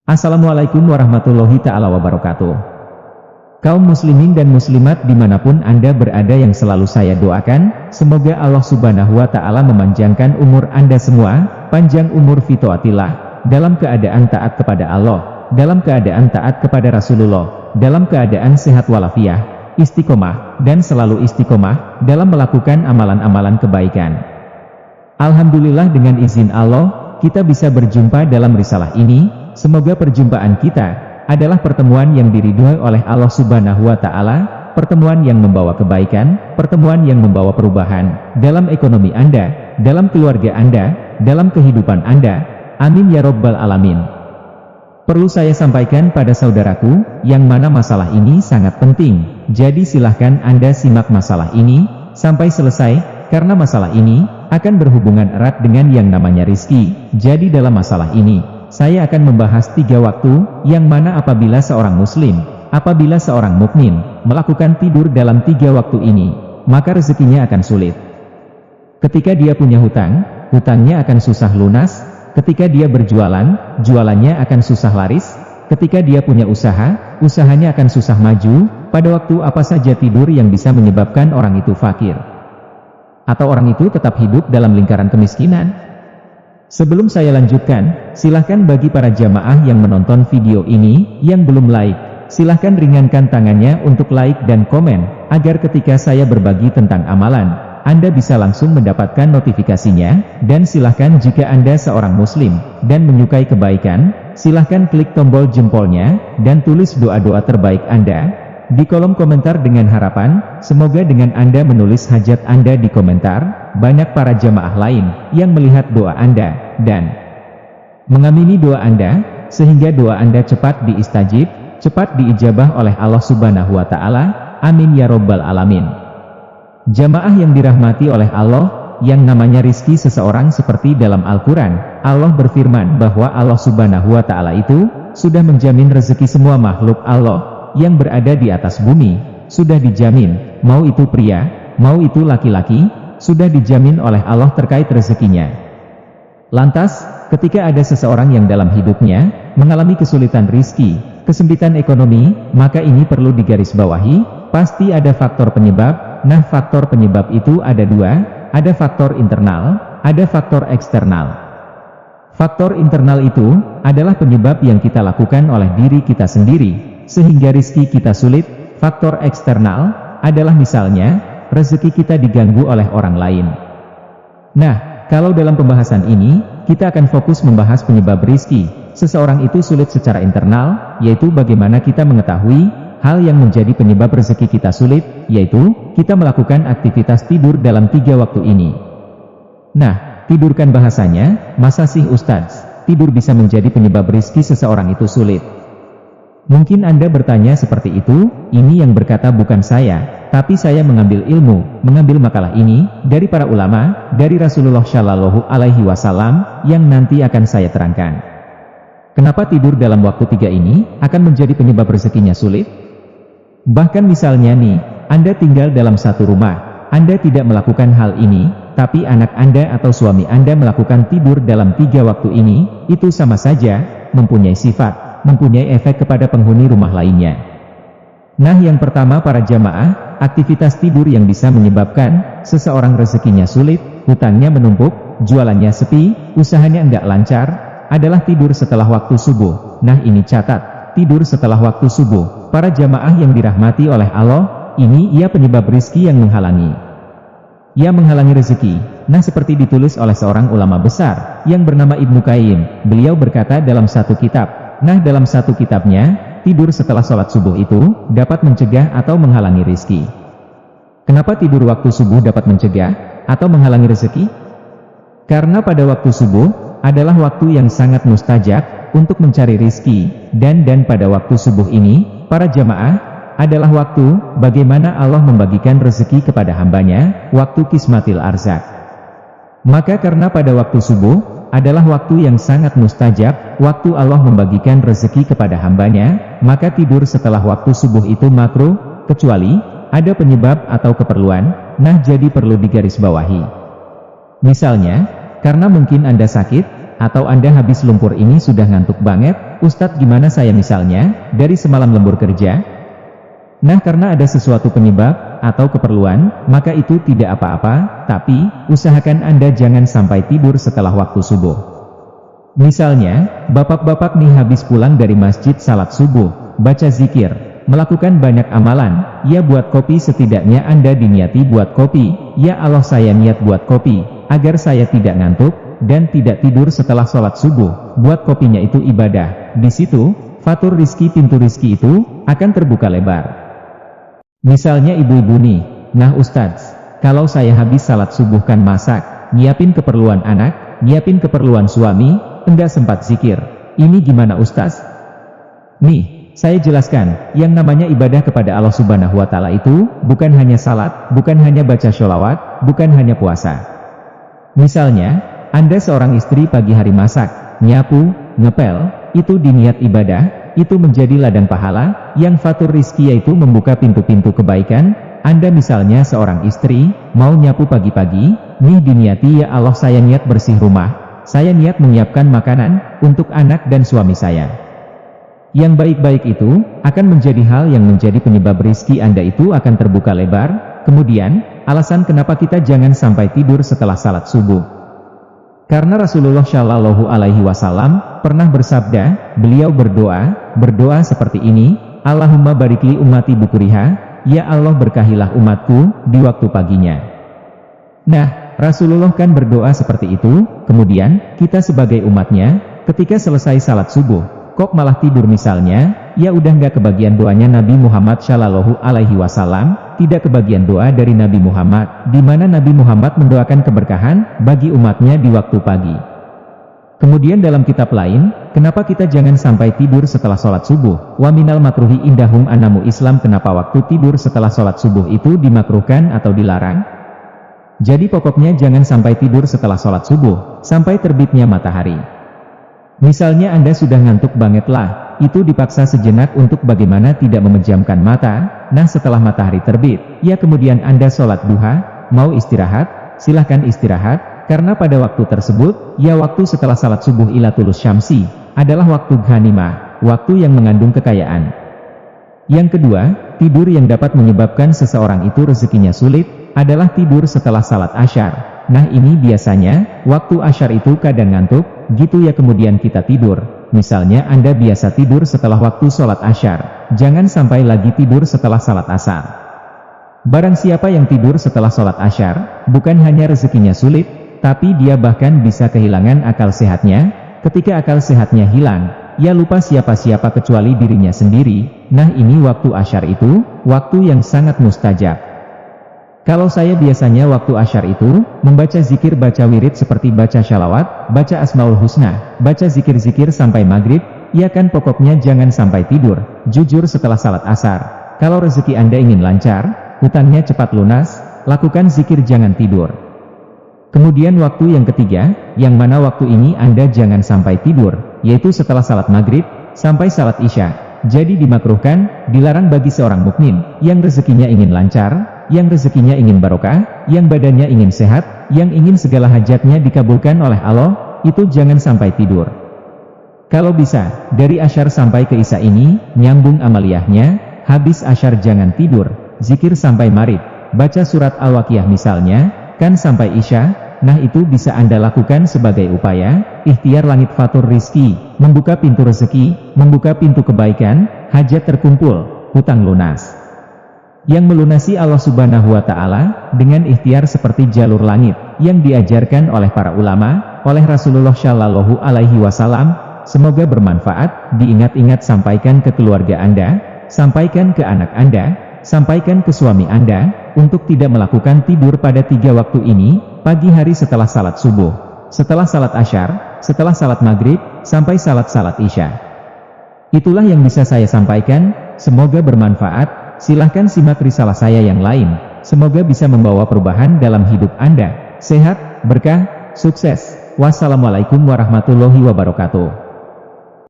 Assalamualaikum warahmatullahi ta'ala wabarakatuh. Kaum muslimin dan muslimat dimanapun Anda berada yang selalu saya doakan, semoga Allah subhanahu wa ta'ala memanjangkan umur Anda semua, panjang umur fitoatillah, dalam keadaan taat kepada Allah, dalam keadaan taat kepada Rasulullah, dalam keadaan sehat walafiat, istiqomah, dan selalu istiqomah, dalam melakukan amalan-amalan kebaikan. Alhamdulillah dengan izin Allah, kita bisa berjumpa dalam risalah ini. Semoga perjumpaan kita adalah pertemuan yang diridhoi oleh Allah subhanahu wa ta'ala, pertemuan yang membawa kebaikan, pertemuan yang membawa perubahan, dalam ekonomi Anda, dalam keluarga Anda, dalam kehidupan Anda. Amin ya Rabbal Alamin. Perlu saya sampaikan pada saudaraku, yang mana masalah ini sangat penting, jadi silahkan Anda simak masalah ini, sampai selesai, karena masalah ini akan berhubungan erat dengan yang namanya rizki. Jadi dalam masalah ini, saya akan membahas 3 waktu, yang mana apabila seorang muslim, apabila seorang mukmin, melakukan tidur dalam 3 waktu ini, maka rezekinya akan sulit. Ketika dia punya hutang, hutangnya akan susah lunas. Ketika dia berjualan, jualannya akan susah laris. Ketika dia punya usaha, usahanya akan susah maju. Pada waktu apa saja tidur yang bisa menyebabkan orang itu fakir? Atau orang itu tetap hidup dalam lingkaran kemiskinan? Sebelum saya lanjutkan, silahkan bagi para jamaah yang menonton video ini, yang belum like, silahkan ringankan tangannya untuk like dan komen, agar ketika saya berbagi tentang amalan, Anda bisa langsung mendapatkan notifikasinya, dan silahkan jika Anda seorang muslim, dan menyukai kebaikan, silahkan klik tombol jempolnya, dan tulis doa-doa terbaik Anda di kolom komentar dengan harapan, semoga dengan Anda menulis hajat Anda di komentar, banyak para jamaah lain yang melihat doa Anda dan mengamini doa Anda, sehingga doa Anda cepat diistajib, cepat diijabah oleh Allah subhanahu wa ta'ala. Amin ya Rabbal Alamin. Jamaah yang dirahmati oleh Allah, yang namanya rizki seseorang seperti dalam Al-Quran, Allah berfirman bahwa Allah subhanahu wa ta'ala itu sudah menjamin rezeki semua makhluk Allah yang berada di atas bumi, sudah dijamin, mau itu pria, mau itu laki-laki, sudah dijamin oleh Allah terkait rezekinya. Lantas, ketika ada seseorang yang dalam hidupnya mengalami kesulitan rizki, kesempitan ekonomi, maka ini perlu digarisbawahi, pasti ada faktor penyebab. Nah, faktor penyebab itu ada 2, ada faktor internal, ada faktor eksternal. Faktor internal itu adalah penyebab yang kita lakukan oleh diri kita sendiri, sehingga rizki kita sulit. Faktor eksternal adalah misalnya, rezeki kita diganggu oleh orang lain. Nah, kalau dalam pembahasan ini, kita akan fokus membahas penyebab rizki seseorang itu sulit secara internal, yaitu bagaimana kita mengetahui hal yang menjadi penyebab rezeki kita sulit, yaitu kita melakukan aktivitas tidur dalam 3 waktu ini. Nah, tidurkan bahasanya, masa sih Ustadz, tidur bisa menjadi penyebab rizki seseorang itu sulit? Mungkin Anda bertanya seperti itu. Ini yang berkata bukan saya, tapi saya mengambil ilmu, mengambil makalah ini dari para ulama, dari Rasulullah Shallallahu Alaihi Wasallam, yang nanti akan saya terangkan. Kenapa tidur dalam waktu 3 ini akan menjadi penyebab rezekinya sulit? Bahkan misalnya nih, Anda tinggal dalam satu rumah, Anda tidak melakukan hal ini, tapi anak Anda atau suami Anda melakukan tidur dalam 3 waktu ini, itu sama saja mempunyai sifat, mempunyai efek kepada penghuni rumah lainnya. Nah, yang pertama para jamaah, aktivitas tidur yang bisa menyebabkan seseorang rezekinya sulit, hutangnya menumpuk, jualannya sepi, usahanya enggak lancar, adalah tidur setelah waktu subuh. Nah, ini catat, tidur setelah waktu subuh. Para jamaah yang dirahmati oleh Allah, ini ia penyebab rizki yang menghalangi. Ia menghalangi rezeki. Nah, seperti ditulis oleh seorang ulama besar yang bernama Ibnu Qayyim. Beliau berkata dalam satu kitab. Nah, dalam satu kitabnya, tidur setelah sholat subuh itu dapat mencegah atau menghalangi rizki. Kenapa tidur waktu subuh dapat mencegah atau menghalangi rezeki? Karena pada waktu subuh adalah waktu yang sangat mustajab untuk mencari rizki, dan pada waktu subuh ini, para jamaah, adalah waktu bagaimana Allah membagikan rezeki kepada hambanya, waktu kismatil arzak. Maka karena pada waktu subuh adalah waktu yang sangat mustajab, waktu Allah membagikan rezeki kepada hambanya, maka tidur setelah waktu subuh itu makruh, kecuali ada penyebab atau keperluan. Nah, jadi perlu digarisbawahi. Misalnya, karena mungkin Anda sakit, Atau Anda habis lumpur ini sudah ngantuk banget, Ustadz gimana saya misalnya, dari semalam lembur kerja? Nah karena ada sesuatu penyebab, atau keperluan, maka itu tidak apa-apa, tapi, usahakan Anda jangan sampai tidur setelah waktu subuh. Misalnya, bapak-bapak nih habis pulang dari masjid salat subuh, baca zikir, melakukan banyak amalan, ya buat kopi setidaknya Anda diniati buat kopi, ya Allah saya niat buat kopi, agar saya tidak ngantuk, dan tidak tidur setelah sholat subuh, buat kopinya itu ibadah, di situ, fatur rizki pintu rizki itu, akan terbuka lebar. Misalnya ibu-ibu nih, nah Ustadz, kalau saya habis salat subuh kan masak, nyiapin keperluan anak, nyiapin keperluan suami, enggak sempat zikir, ini gimana Ustadz? Nih, saya jelaskan, yang namanya ibadah kepada Allah Subhanahu wa Ta'ala itu, bukan hanya salat, bukan hanya baca sholawat, bukan hanya puasa. Misalnya, Anda seorang istri pagi hari masak, nyapu, ngepel, itu diniat ibadah, itu menjadi ladang pahala, yang fatur rizki yaitu membuka pintu-pintu kebaikan. Anda misalnya seorang istri, mau nyapu pagi-pagi, nih diniati ya Allah saya niat bersih rumah, saya niat menyiapkan makanan, untuk anak dan suami saya. Yang baik-baik itu, akan menjadi hal yang menjadi penyebab rizki Anda itu akan terbuka lebar. Kemudian, alasan kenapa kita jangan sampai tidur setelah salat subuh. Karena Rasulullah Shallallahu Alaihi Wasallam pernah bersabda, beliau berdoa seperti ini, Allahumma barikli ummati bukuriha, ya Allah berkahilah umatku di waktu paginya. Nah, Rasulullah kan berdoa seperti itu, kemudian kita sebagai umatnya, ketika selesai salat subuh, kok malah tidur misalnya, ya udah nggak kebagian doanya Nabi Muhammad Shallallahu Alaihi Wasallam, tidak kebagian doa dari Nabi Muhammad, di mana Nabi Muhammad mendoakan keberkahan bagi umatnya di waktu pagi. Kemudian dalam kitab lain, kenapa kita jangan sampai tidur setelah sholat subuh? Wa minal makruhi indahum anamu Islam, kenapa waktu tidur setelah sholat subuh itu dimakruhkan atau dilarang? Jadi pokoknya jangan sampai tidur setelah sholat subuh, sampai terbitnya matahari. Misalnya Anda sudah ngantuk banget lah, itu dipaksa sejenak untuk bagaimana tidak memejamkan mata. Nah setelah matahari terbit, ya kemudian Anda sholat duha, mau istirahat, silahkan istirahat, karena pada waktu tersebut, ya waktu setelah salat subuh ila tulus syamsi, adalah waktu ghanimah, waktu yang mengandung kekayaan. Yang kedua, tidur yang dapat menyebabkan seseorang itu rezekinya sulit, adalah tidur setelah salat asyar. Nah ini biasanya, waktu asyar itu kadang ngantuk, gitu ya kemudian kita tidur. Misalnya Anda biasa tidur setelah waktu sholat asyar, jangan sampai lagi tidur setelah salat asar. Barang siapa yang tidur setelah sholat asyar, bukan hanya rezekinya sulit, tapi dia bahkan bisa kehilangan akal sehatnya. Ketika akal sehatnya hilang, ya lupa siapa-siapa kecuali dirinya sendiri. Nah ini waktu asyar itu, waktu yang sangat mustajab. Kalau saya biasanya waktu asyar itu, membaca zikir baca wirid seperti baca syalawat, baca asmaul husna, baca zikir-zikir sampai maghrib, ya kan pokoknya jangan sampai tidur, jujur setelah salat asar. Kalau rezeki Anda ingin lancar, hutangnya cepat lunas, lakukan zikir jangan tidur. Kemudian waktu yang ketiga, yang mana waktu ini Anda jangan sampai tidur, yaitu setelah salat maghrib, sampai salat isya. Jadi dimakruhkan, dilarang bagi seorang mukmin, yang rezekinya ingin lancar, yang rezekinya ingin barokah, yang badannya ingin sehat, yang ingin segala hajatnya dikabulkan oleh Allah, itu jangan sampai tidur. Kalau bisa, dari asyar sampai ke isya ini, nyambung amaliyahnya, habis asyar jangan tidur, zikir sampai maghrib, baca surat Al-Waqiah misalnya, kan sampai isya. Nah itu bisa Anda lakukan sebagai upaya, ikhtiar langit fatur rizki, membuka pintu rezeki, membuka pintu kebaikan, hajat terkumpul, hutang lunas. Yang melunasi Allah Subhanahu wa Ta'ala, dengan ikhtiar seperti jalur langit, yang diajarkan oleh para ulama, oleh Rasulullah Shallallahu Alaihi Wasallam. Semoga bermanfaat, diingat-ingat sampaikan ke keluarga Anda, sampaikan ke anak Anda, sampaikan ke suami Anda, untuk tidak melakukan tidur pada 3 waktu ini, pagi hari setelah salat subuh, setelah salat asyar, setelah salat maghrib, sampai salat-salat isya. Itulah yang bisa saya sampaikan, semoga bermanfaat. Silahkan simak risalah saya yang lain, semoga bisa membawa perubahan dalam hidup Anda. Sehat, berkah, sukses. Wassalamualaikum warahmatullahi wabarakatuh.